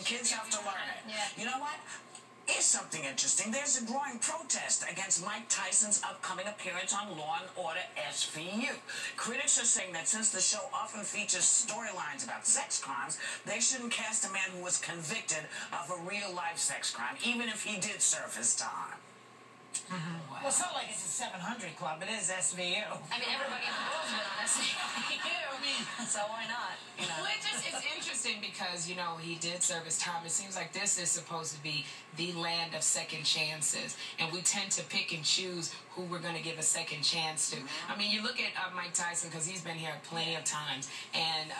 Kids have to learn it. Yeah. You know what? Here's something interesting. There's a growing protest against Mike Tyson's upcoming appearance on Law & Order SVU. Critics are saying that since the show often features storylines about sex crimes, they shouldn't cast a man who was convicted of a real-life sex crime, even if he did serve his time. Wow. Well, it's not like it's a 700 club. It is SVU. I mean, everybody in the world's been on SVU. So why not? You know. Well, it's interesting because, you know, he did serve his time. It seems like this is supposed to be the land of second chances. And we tend to pick and choose who we're going to give a second chance to. I mean, you look at Mike Tyson, because he's been here plenty of times. And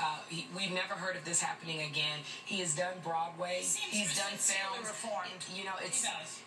we've never heard of this happening again. He has done Broadway. He's done films. Reformed. You know, it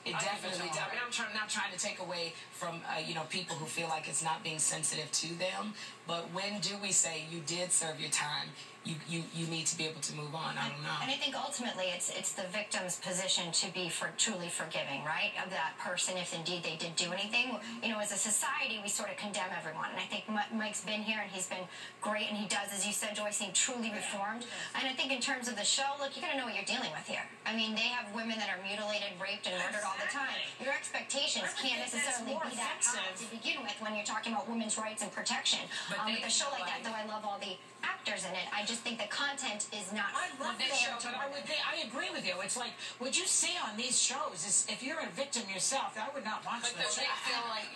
definitely does. I mean, I'm not trying to take away from, you know, people who feel like it's not being sensitive to them. But when do we say you did serve your time? You need to be able to move on. I don't know. And I think ultimately it's the victim's position to be truly forgiving, right, of that person if indeed they did do anything. You know, as a society, we sort of condemn everyone. And I think Mike's been here and he's been great, and he does, as you said, Joyce, seem truly reformed. And I think in terms of the show, look, you got to know what you're dealing with here. I mean, they have women that are mutilated, raped, and murdered all the time. Your expectations can't necessarily be that high to begin with when you're talking about women's rights and protection. With a show like that, though, I love all the actors in it. I just think the content is not. I love this show, but I agree with you. It's like what you see on these shows is if you're a victim yourself, I would not watch this. They feel like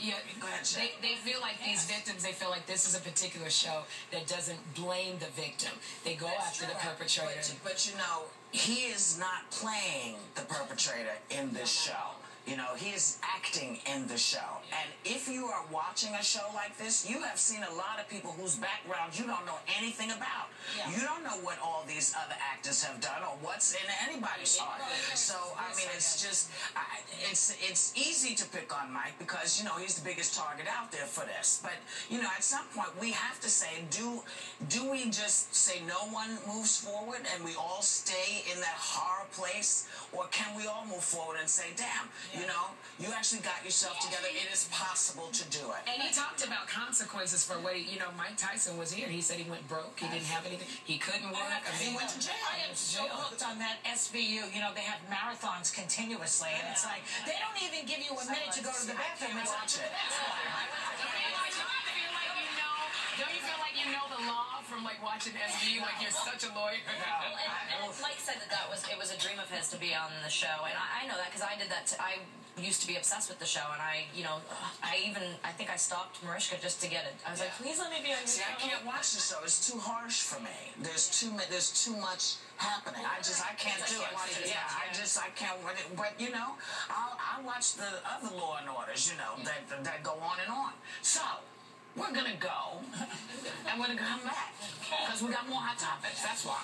they feel like these victims. They feel like this is a particular show that doesn't blame the victim. They go after the perpetrator. But you know, he is not playing the perpetrator in this show. You know, he is acting in the show. And if you are watching a show like this, you have seen a lot of people whose backgrounds you don't know anything about. Yeah. You don't know what all these other actors have done or what's in anybody's heart. So, I mean, it's just, it's easy to pick on Mike because, you know, he's the biggest target out there for this. But, you know, at some point we have to say, do we just say no one moves forward and we all stay in that horror place? Or can we all move forward and say, damn, you know, you actually got yourself together. It is possible to do it. And he talked about consequences for what he, you know, Mike Tyson was here. He said he went broke. He didn't have anything. He couldn't work. I mean, he went to jail. I am so hooked on that SVU. You know, they have marathons continuously. And it's like, they don't even give you a minute to go to the bathroom. It's watch it. Don't you feel like you know the law from like watching SVU? Like you're such a lawyer. And Mike said that it was a dream of his to be on the show, and I know that because I did that. I used to be obsessed with the show, and I think I stopped Mariska just to get it. I was like, please let me be on your show. See, I can't watch the show. It's too harsh for me. There's too much happening. I can't do it. Yeah, I can't. But you know, I watch the other Law and Orders, you know, that go on and on. So. We're going to go, and we're going to come back, because we got more hot topics, that's why.